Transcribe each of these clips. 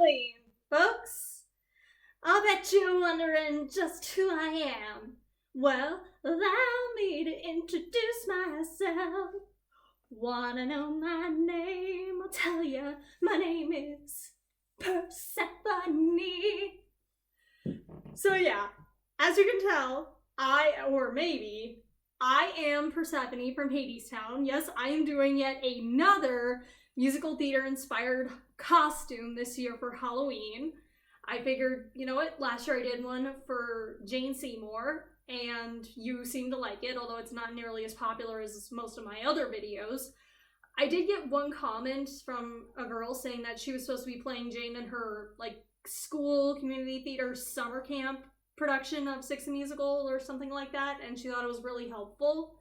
Halloween, folks. I bet you're wondering just who I am. Well, allow me to introduce myself. Wanna know my name? I'll tell ya. My name is Persephone. So yeah, as you can tell, I am Persephone from Hadestown. Yes, I am doing yet another musical theater inspired costume this year for Halloween. I figured, you know what, last year I did one for Jane Seymour, and you seem to like it, although it's not nearly as popular as most of my other videos. I did get one comment from a girl saying that she was supposed to be playing Jane in her, school community theater summer camp production of Six the Musical or something like that, and she thought it was really helpful.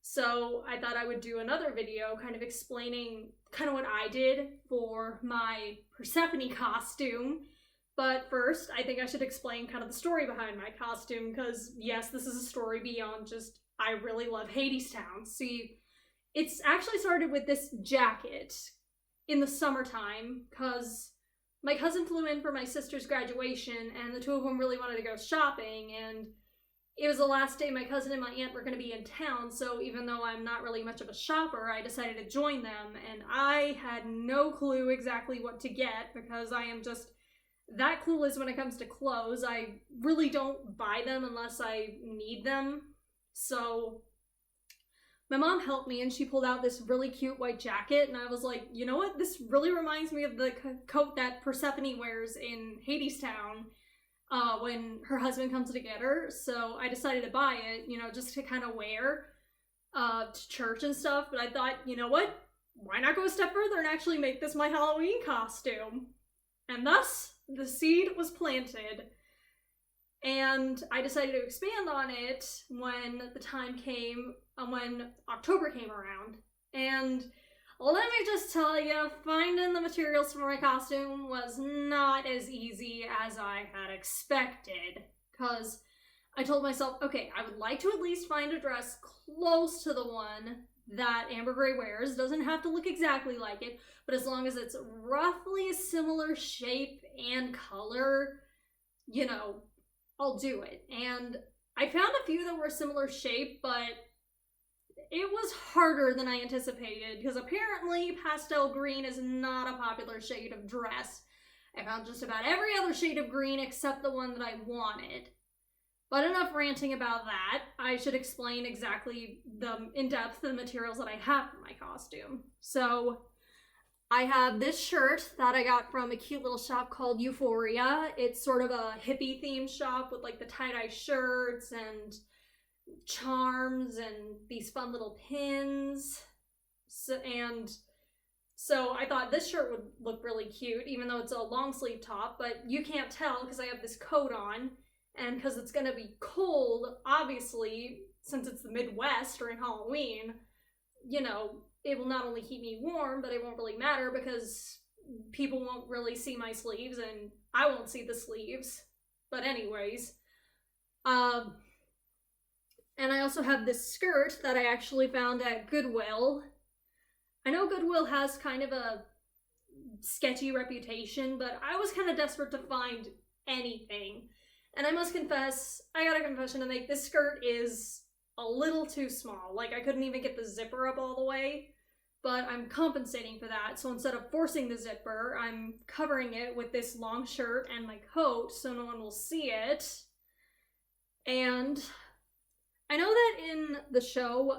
So I thought I would do another video kind of explaining kind of what I did for my Persephone costume. But first, I think I should explain kind of the story behind my costume, because yes, this is a story beyond just I really love Hadestown. See, it's actually started with this jacket in the summertime, because my cousin flew in for my sister's graduation, and the two of them really wanted to go shopping, and it was the last day my cousin and my aunt were going to be in town, so even though I'm not really much of a shopper, I decided to join them, and I had no clue exactly what to get, because I am just that clueless when it comes to clothes. I really don't buy them unless I need them. So my mom helped me, and she pulled out this really cute white jacket, and I was like, you know what? This really reminds me of the coat that Persephone wears in Hadestown when her husband comes to get her. So I decided to buy it, just to kind of wear to church and stuff. But I thought, you know what? Why not go a step further and actually make this my Halloween costume? And thus, the seed was planted. And I decided to expand on it when the time came, when October came around. And let me just tell you, finding the materials for my costume was not as easy as I had expected. Because I told myself, okay, I would like to at least find a dress close to the one that Amber Gray wears. Doesn't have to look exactly like it, but as long as it's roughly a similar shape and color, I'll do it. And I found a few that were similar shape, but it was harder than I anticipated, because apparently pastel green is not a popular shade of dress. I found just about every other shade of green except the one that I wanted. But enough ranting about that. I should explain exactly in depth the materials that I have for my costume. So I have this shirt that I got from a cute little shop called Euphoria. It's sort of a hippie themed shop with the tie-dye shirts and charms and these fun little pins. So I thought this shirt would look really cute, even though it's a long sleeve top, but you can't tell because I have this coat on. And because it's going to be cold, obviously, since it's the Midwest during Halloween, it will not only keep me warm, but it won't really matter because people won't really see my sleeves and I won't see the sleeves. But anyways, and I also have this skirt that I actually found at Goodwill. I know Goodwill has kind of a sketchy reputation, but I was kind of desperate to find anything. And I must confess, I got a confession to make. This skirt is a little too small. I couldn't even get the zipper up all the way, but I'm compensating for that. So instead of forcing the zipper, I'm covering it with this long shirt and my coat so no one will see it. And I know that in the show,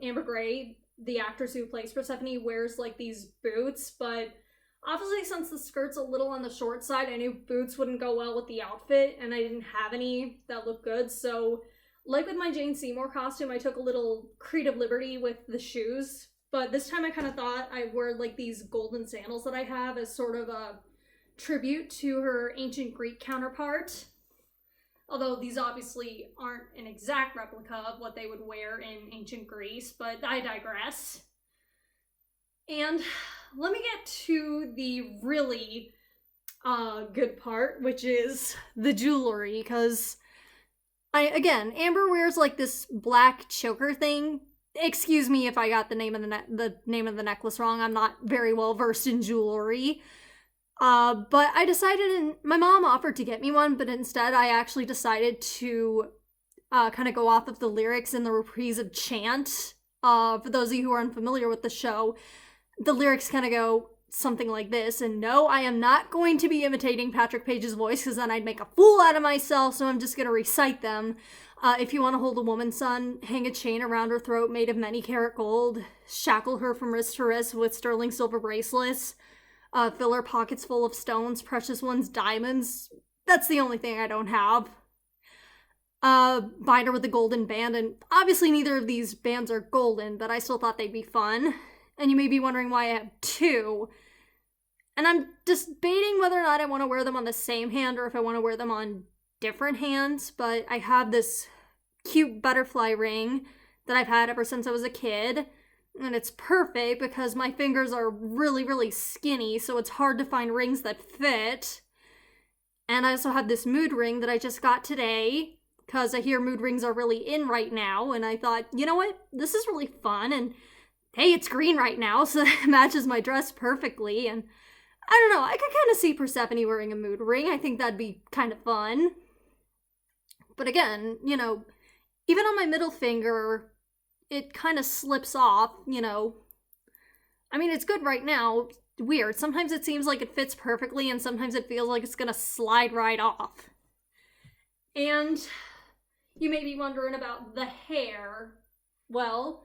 Amber Gray, the actress who plays Persephone, wears these boots, but obviously, since the skirt's a little on the short side, I knew boots wouldn't go well with the outfit, and I didn't have any that looked good. So, like with my Jane Seymour costume, I took a little creative liberty with the shoes. But this time I kind of thought I wore these golden sandals that I have as sort of a tribute to her ancient Greek counterpart. Although these obviously aren't an exact replica of what they would wear in ancient Greece, but I digress. And let me get to the really good part, which is the jewelry, because Amber wears this black choker thing. Excuse me if I got the name of the necklace wrong. I'm not very well versed in jewelry. But I decided, and my mom offered to get me one, but instead I actually decided to kind of go off of the lyrics in the reprise of Chant. For those of you who are unfamiliar with the show, the lyrics kind of go something like this. And no, I am not going to be imitating Patrick Page's voice because then I'd make a fool out of myself, so I'm just going to recite them. If you want to hold a woman's son, hang a chain around her throat made of many karat gold, shackle her from wrist to wrist with sterling silver bracelets, fill her pockets full of stones, precious ones, diamonds. That's the only thing I don't have. Bind her with a golden band, and obviously neither of these bands are golden, but I still thought they'd be fun. And you may be wondering why I have two. And I'm debating whether or not I want to wear them on the same hand or if I want to wear them on different hands, but I have this cute butterfly ring that I've had ever since I was a kid. And it's perfect because my fingers are really, really skinny, so it's hard to find rings that fit. And I also have this mood ring that I just got today because I hear mood rings are really in right now. And I thought, you know what? This is really fun. And hey, it's green right now, so it matches my dress perfectly. And I don't know, I could kind of see Persephone wearing a mood ring. I think that'd be kind of fun. But again, you know, even on my middle finger, it kind of slips off, you know. I mean, it's good right now. Weird. Sometimes it seems like it fits perfectly, and sometimes it feels like it's gonna slide right off. And you may be wondering about the hair. Well,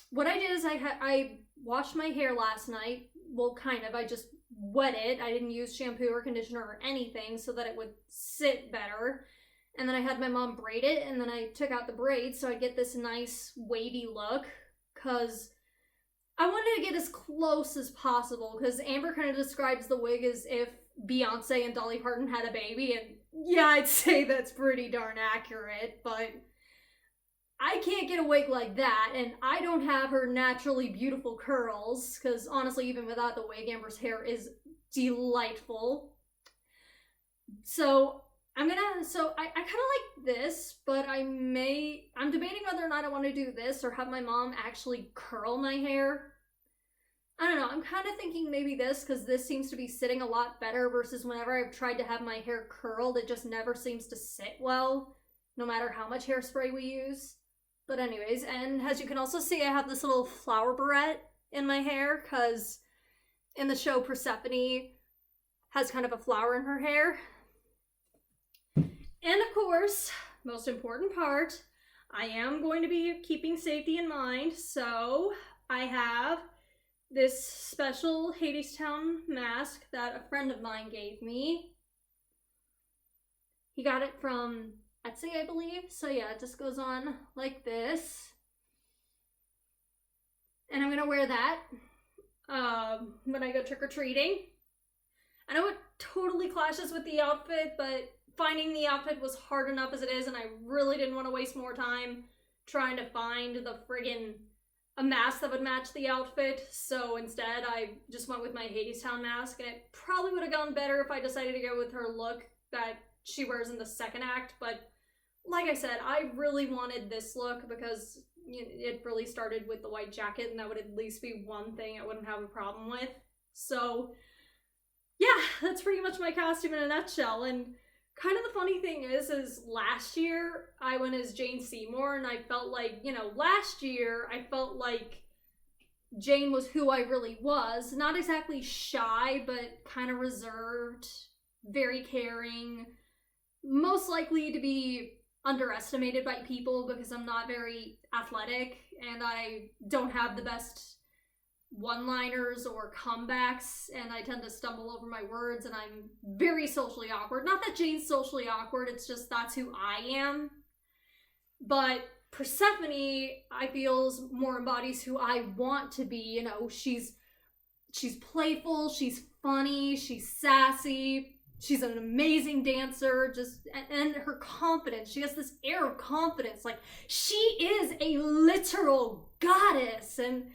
what I did is I washed my hair last night. Well, kind of. I just wet it. I didn't use shampoo or conditioner or anything so that it would sit better. And then I had my mom braid it, and then I took out the braids so I'd get this nice wavy look, because I wanted to get as close as possible, because Amber kind of describes the wig as if Beyonce and Dolly Parton had a baby, and yeah, I'd say that's pretty darn accurate, but I can't get a wig like that, and I don't have her naturally beautiful curls, because honestly, even without the wig, Amber's hair is delightful. So I kind of like this, but I'm debating whether or not I want to do this or have my mom actually curl my hair. I don't know, I'm kind of thinking maybe this, because this seems to be sitting a lot better versus whenever I've tried to have my hair curled, it just never seems to sit well, no matter how much hairspray we use. But anyways, and as you can also see, I have this little flower barrette in my hair, because in the show, Persephone has kind of a flower in her hair. And of course, most important part, I am going to be keeping safety in mind, so I have this special Hadestown mask that a friend of mine gave me. He got it from Etsy, I believe. So yeah, it just goes on like this. And I'm gonna wear that when I go trick-or-treating. I know it totally clashes with the outfit, but finding the outfit was hard enough as it is, and I really didn't want to waste more time trying to find a mask that would match the outfit. So instead, I just went with my Hadestown mask, and it probably would have gone better if I decided to go with her look that she wears in the second act. But like I said, I really wanted this look because it really started with the white jacket, and that would at least be one thing I wouldn't have a problem with. So yeah, that's pretty much my costume in a nutshell. And kind of the funny thing is last year I went as Jane Seymour, and I felt like, last year I felt like Jane was who I really was. Not exactly shy, but kind of reserved, very caring, most likely to be underestimated by people because I'm not very athletic and I don't have the best one-liners or comebacks, and I tend to stumble over my words, and I'm very socially awkward. Not that Jane's socially awkward, it's just that's who I am. But Persephone, I feel, more embodies who I want to be. She's playful, she's funny, she's sassy, she's an amazing dancer, and her confidence. She has this air of confidence, like she is a literal goddess, and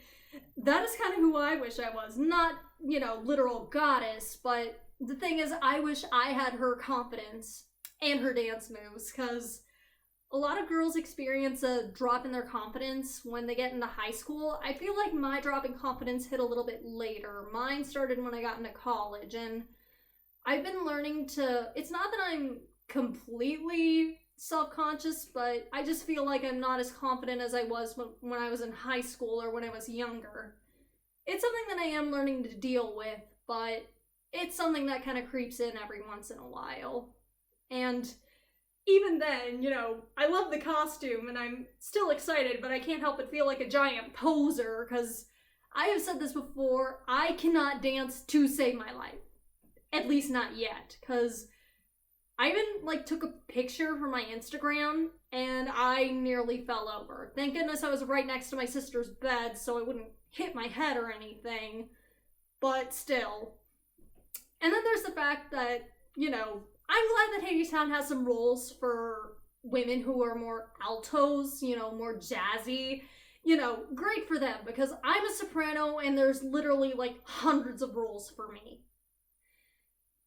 that is kind of who I wish I was. Not, literal goddess, but the thing is, I wish I had her confidence and her dance moves, because a lot of girls experience a drop in their confidence when they get into high school. I feel like my drop in confidence hit a little bit later. Mine started when I got into college, and I've been learning to, it's not that I'm completely self-conscious, but I just feel like I'm not as confident as I was when I was in high school or when I was younger. It's something that I am learning to deal with, but it's something that kind of creeps in every once in a while. And even then, you know, I love the costume and I'm still excited, but I can't help but feel like a giant poser because I have said this before, I cannot dance to save my life. At least not yet, because I even like took a picture for my Instagram and I nearly fell over. Thank goodness I was right next to my sister's bed so I wouldn't hit my head or anything, but still. And then there's the fact that, you know, I'm glad that Hadestown has some roles for women who are more altos, you know, more jazzy. You know, great for them because I'm a soprano and there's literally like hundreds of roles for me.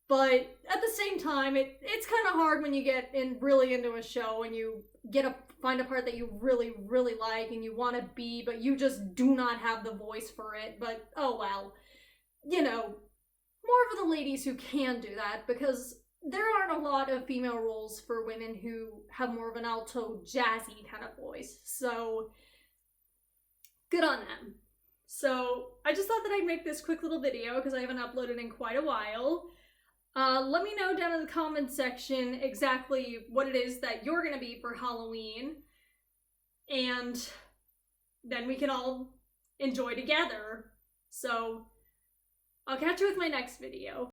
But at the same time, it's kind of hard when you get really into a show and you find a part that you really, really like and you want to be, but you just do not have the voice for it. But oh well. You know, more for the ladies who can do that because there aren't a lot of female roles for women who have more of an alto, jazzy kind of voice. So, good on them. So, I just thought that I'd make this quick little video because I haven't uploaded in quite a while. Let me know down in the comments section exactly what it is that you're going to be for Halloween. And then we can all enjoy together. So, I'll catch you with my next video.